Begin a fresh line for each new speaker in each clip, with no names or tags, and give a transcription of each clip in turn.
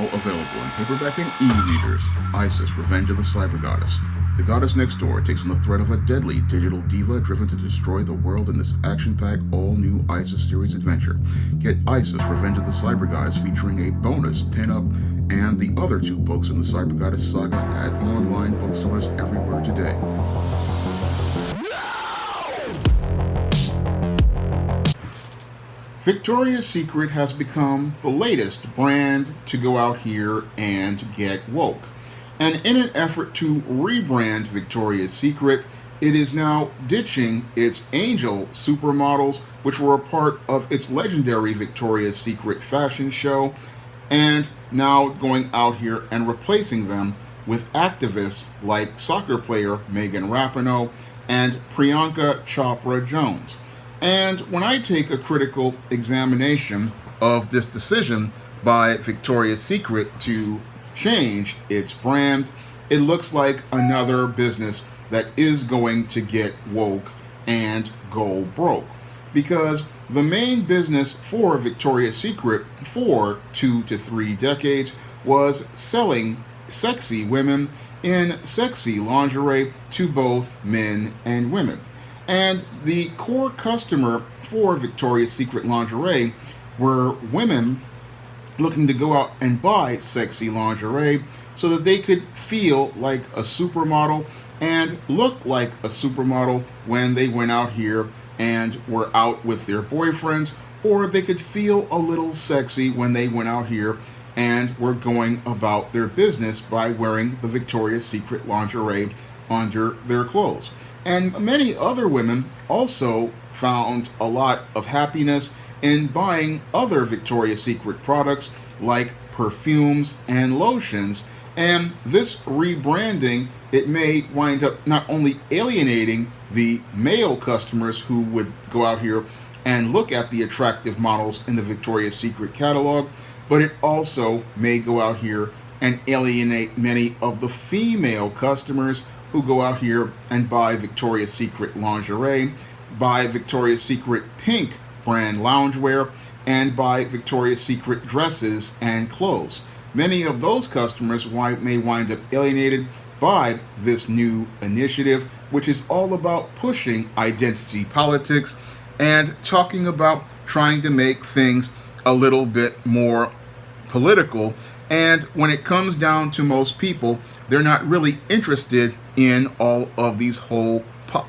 now available in paperback and e-readers. Isis, Revenge of the Cyber Goddess. The goddess next door takes on the threat of a deadly digital diva driven to destroy the world in this action-packed, all-new Isis series adventure. Get Isis, Revenge of the Cyber Goddess featuring a bonus pin-up and the other 2 books in the Cyber Goddess saga at online bookstores everywhere today. Victoria's Secret has become the latest brand to go out here and get woke. And in an effort to rebrand Victoria's Secret, it is now ditching its Angel Supermodels, which were a part of its legendary Victoria's Secret fashion show, and now going out here and replacing them with activists like soccer player Megan Rapinoe and Priyanka Chopra Jones. And when I take a critical examination of this decision by Victoria's Secret to change its brand, it looks like another business that is going to get woke and go broke. Because the main business for Victoria's Secret for 2 to 3 decades was selling sexy women in sexy lingerie to both men and women. And the core customer for Victoria's Secret lingerie were women looking to go out and buy sexy lingerie so that they could feel like a supermodel and look like a supermodel when they went out here and were out with their boyfriends, or they could feel a little sexy when they went out here and were going about their business by wearing the Victoria's Secret lingerie under their clothes. And many other women also found a lot of happiness in buying other Victoria's Secret products like perfumes and lotions. And this rebranding, it may wind up not only alienating the male customers who would go out here and look at the attractive models in the Victoria's Secret catalog, but it also may go out here and alienate many of the female customers who go out here and buy Victoria's Secret lingerie, buy Victoria's Secret pink brand loungewear, and buy Victoria's Secret dresses and clothes. Many of those customers may wind up alienated by this new initiative, which is all about pushing identity politics and talking about trying to make things a little bit more political. And when it comes down to most people, they're not really interested in all of these whole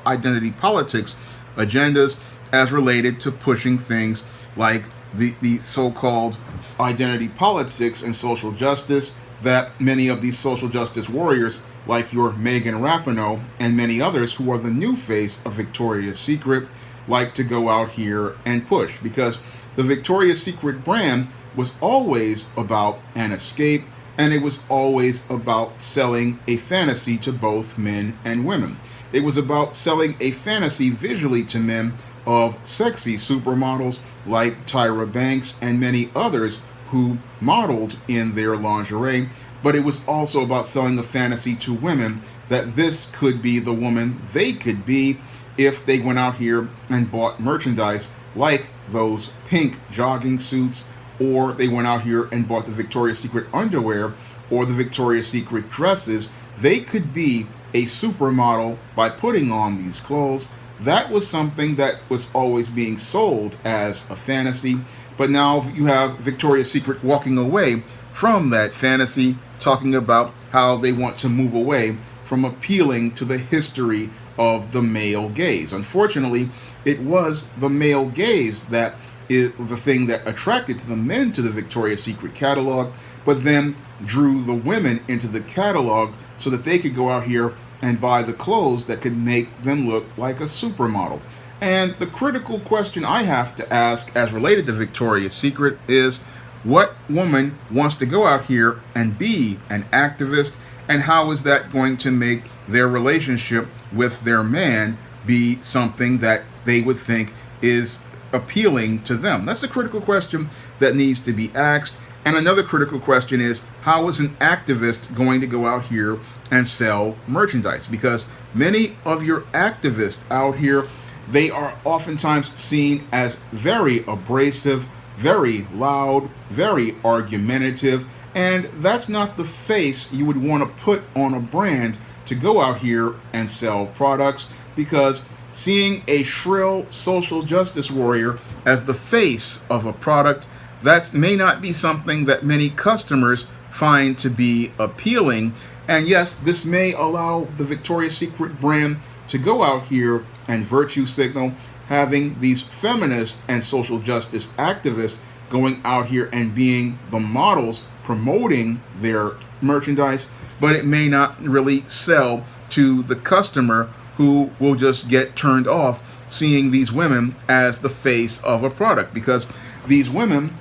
identity politics agendas as related to pushing things like the so-called identity politics and social justice that many of these social justice warriors like your Megan Rapinoe and many others who are the new face of Victoria's Secret like to go out here and push. Because the Victoria's Secret brand was always about an escape, and it was always about selling a fantasy to both men and women. It was about selling a fantasy visually to men of sexy supermodels like Tyra Banks and many others who modeled in their lingerie, but it was also about selling a fantasy to women that this could be the woman they could be if they went out here and bought merchandise like those pink jogging suits, or they went out here and bought the Victoria's Secret underwear or the Victoria's Secret dresses. They could be a supermodel by putting on these clothes. That was something that was always being sold as a fantasy, but now you have Victoria's Secret walking away from that fantasy, talking about how they want to move away from appealing to the history of the male gaze. Unfortunately, it was the male gaze that is the thing that attracted to the men to the Victoria's Secret catalog, but then drew the women into the catalog so that they could go out here and buy the clothes that could make them look like a supermodel. And the critical question I have to ask as related to Victoria's Secret is, what woman wants to go out here and be an activist, and how is that going to make their relationship with their man be something that they would think is appealing to them? That's a critical question that needs to be asked. And another critical question is, how is an activist going to go out here and sell merchandise? Because many of your activists out here, they are oftentimes seen as very abrasive, very loud, very argumentative, And that's not the face you would want to put on a brand to go out here and sell products, because seeing a shrill social justice warrior as the face of a product, that may not be something that many customers find to be appealing. And yes, this may allow the Victoria's Secret brand to go out here and virtue signal, having these feminist and social justice activists going out here and being the models promoting their merchandise, but it may not really sell to the customer, who will just get turned off seeing these women as the face of a product, because these women,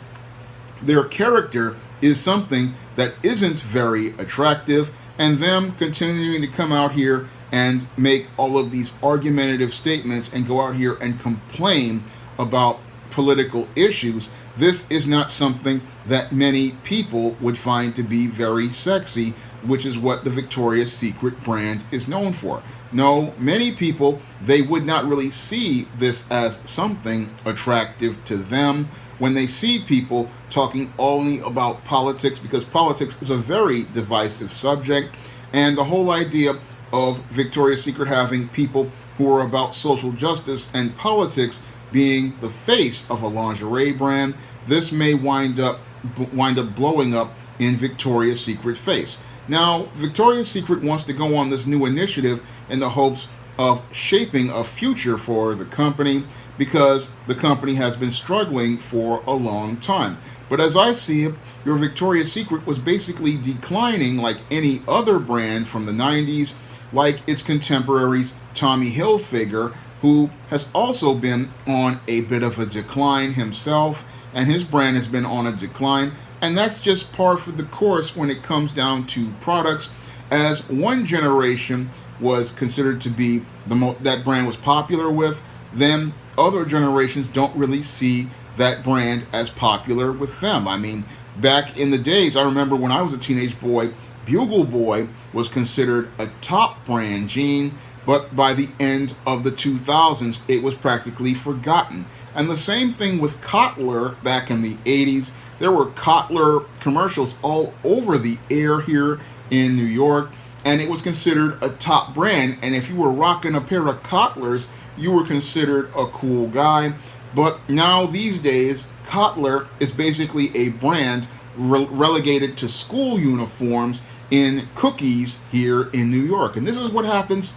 their character is something that isn't very attractive, and them continuing to come out here and make all of these argumentative statements and go out here and complain about political issues, this is not something that many people would find to be very sexy, which is what the Victoria's Secret brand is known for. No, many people, they would not really see this as something attractive to them when they see people talking only about politics, because politics is a very divisive subject, and the whole idea of Victoria's Secret having people who are about social justice and politics being the face of a lingerie brand, this may wind up blowing up in Victoria's Secret face. Now, Victoria's Secret wants to go on this new initiative in the hopes of shaping a future for the company, because the company has been struggling for a long time. But as I see it, your Victoria's Secret was basically declining like any other brand from the 90s, like its contemporaries Tommy Hilfiger, who has also been on a bit of a decline himself, and his brand has been on a decline. And that's just par for the course when it comes down to products, as one generation was considered to be that brand was popular with, then other generations don't really see that brand as popular with them. I mean, back in the days, I remember when I was a teenage boy, Bugle Boy was considered a top brand jean, but by the end of the 2000s, it was practically forgotten. And the same thing with Kotler back in the 80s. There were Kotler commercials all over the air here in New York, and it was considered a top brand. And if you were rocking a pair of Kotlers, you were considered a cool guy. But now these days, Kotler is basically a brand relegated to school uniforms in cookies here in New York. And this is what happens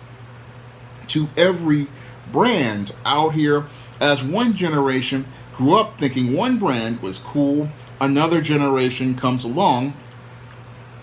to every brand out here, as one generation grew up thinking one brand was cool, another generation comes along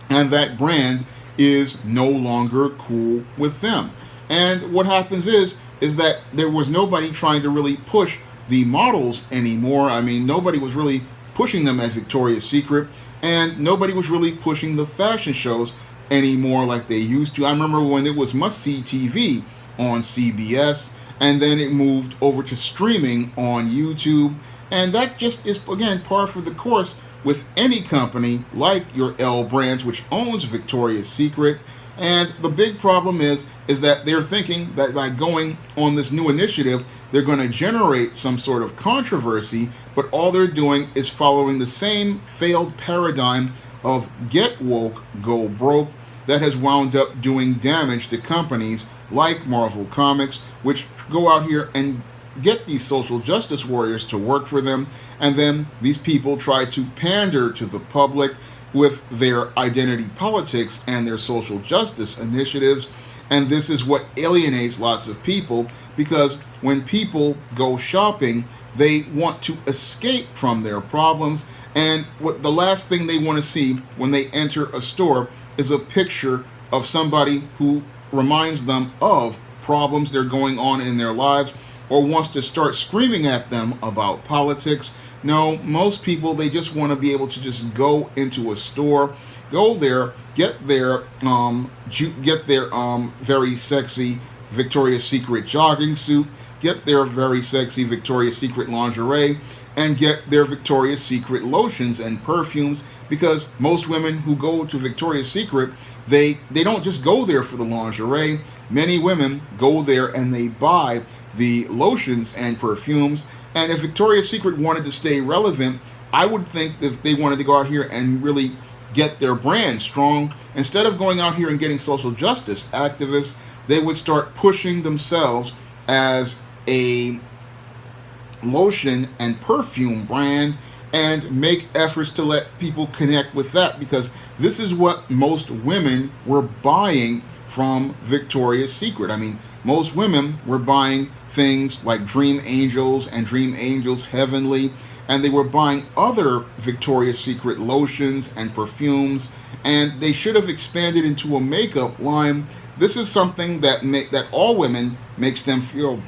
and that brand is no longer cool with them. And what happens is that there was nobody trying to really push the models anymore. I mean, nobody was really pushing them as Victoria's Secret, and nobody was really pushing the fashion shows anymore like they used to. I remember when it was must-see TV on CBS, and then it moved over to streaming on YouTube. And that just is, again, par for the course with any company like your L Brands, which owns Victoria's Secret. And the big problem is that they're thinking that by going on this new initiative, they're going to generate some sort of controversy, but all they're doing is following the same failed paradigm of get woke, go broke, that has wound up doing damage to companies like Marvel Comics, which go out here and get these social justice warriors to work for them, and then these people try to pander to the public with their identity politics and their social justice initiatives. And this is what alienates lots of people, because when people go shopping, they want to escape from their problems, and what the last thing they want to see when they enter a store is a picture of somebody who reminds them of problems that are going on in their lives, or wants to start screaming at them about politics. No, most people, they just want to be able to just go into a store, go there, get their very sexy Victoria's Secret jogging suit, get their very sexy Victoria's Secret lingerie, and get their Victoria's Secret lotions and perfumes, because most women who go to Victoria's Secret, they don't just go there for the lingerie. Many women go there and they buy the lotions and perfumes. And if Victoria's Secret wanted to stay relevant, I would think that if they wanted to go out here and really get their brand strong, instead of going out here and getting social justice activists, they would start pushing themselves as a lotion and perfume brand and make efforts to let people connect with that, because this is what most women were buying from Victoria's Secret. I mean, most women were buying things like Dream Angels and Dream Angels Heavenly, and they were buying other Victoria's Secret lotions and perfumes, and they should have expanded into a makeup line. This is something that all women makes them feel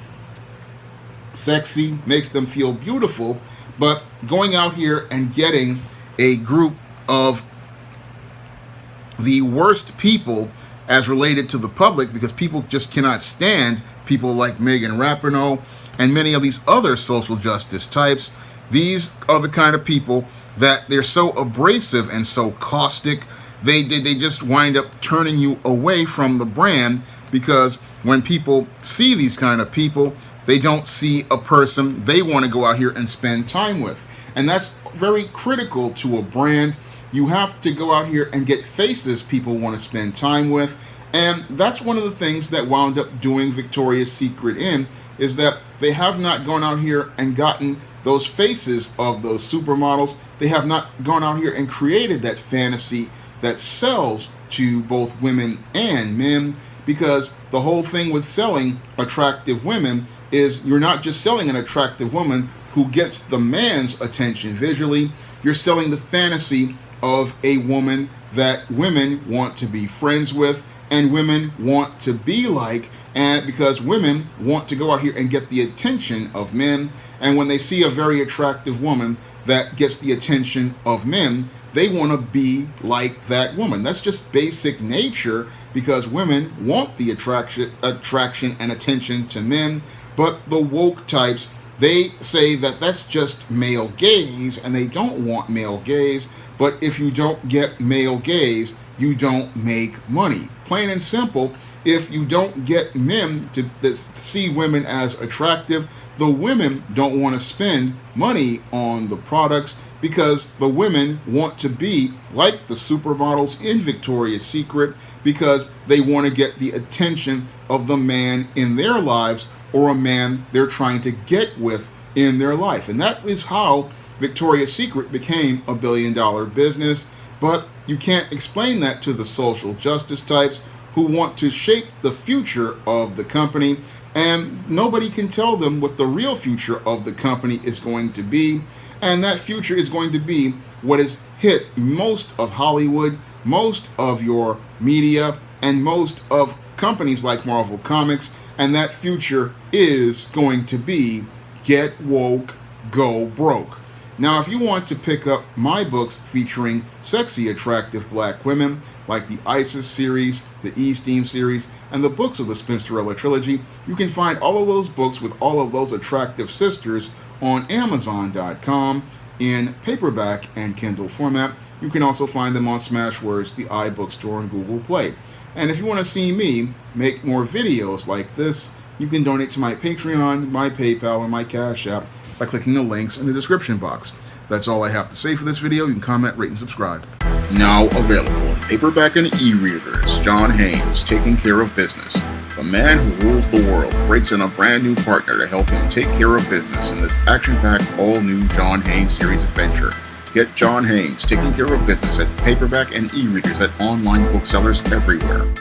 sexy, makes them feel beautiful, but going out here and getting a group of the worst people as related to the public, because people just cannot stand people like Megan Rapinoe and many of these other social justice types. These are the kind of people that they're so abrasive and so caustic, they just wind up turning you away from the brand, because when people see these kind of people, they don't see a person they want to go out here and spend time with. And that's very critical to a brand. You have to go out here and get faces people want to spend time with. And that's one of the things that wound up doing Victoria's Secret is that they have not gone out here and gotten those faces of those supermodels. They have not gone out here and created that fantasy that sells to both women and men, because the whole thing with selling attractive women is you're not just selling an attractive woman who gets the man's attention visually, you're selling the fantasy of a woman that women want to be friends with and women want to be like, and because women want to go out here and get the attention of men, and when they see a very attractive woman that gets the attention of men, they want to be like that woman. That's just basic nature, because women want the attraction and attention to men. But the woke types, they say that that's just male gaze, and they don't want male gaze. But if you don't get male gaze, you don't make money. Plain and simple, if you don't get men to see women as attractive, the women don't want to spend money on the products, because the women want to be like the supermodels in Victoria's Secret, because they want to get the attention of the man in their lives, or a man they're trying to get with in their life. And that is how Victoria's Secret became a billion-dollar business. But you can't explain that to the social justice types who want to shape the future of the company, and nobody can tell them what the real future of the company is going to be. And that future is going to be what has hit most of Hollywood, most of your media, and most of companies like Marvel Comics. And that future is going to be Get Woke, Go Broke. Now, if you want to pick up my books featuring sexy, attractive black women, like the Isis series, the E-Steam series, and the books of the Spinsterella trilogy, you can find all of those books with all of those attractive sisters on Amazon.com in paperback and Kindle format. You can also find them on Smashwords, the iBookstore, and Google Play. And if you want to see me make more videos like this, you can donate to my Patreon, my PayPal, and my Cash App by clicking the links in the description box. That's all I have to say for this video. You can comment, rate, and subscribe. Now available in paperback and e-readers, John Haynes, Taking Care of Business. The man who rules the world breaks in a brand new partner to help him take care of business in this action-packed, all-new John Haynes series adventure. Get John Haynes, Taking Care of Business at paperback and e-readers at online booksellers everywhere.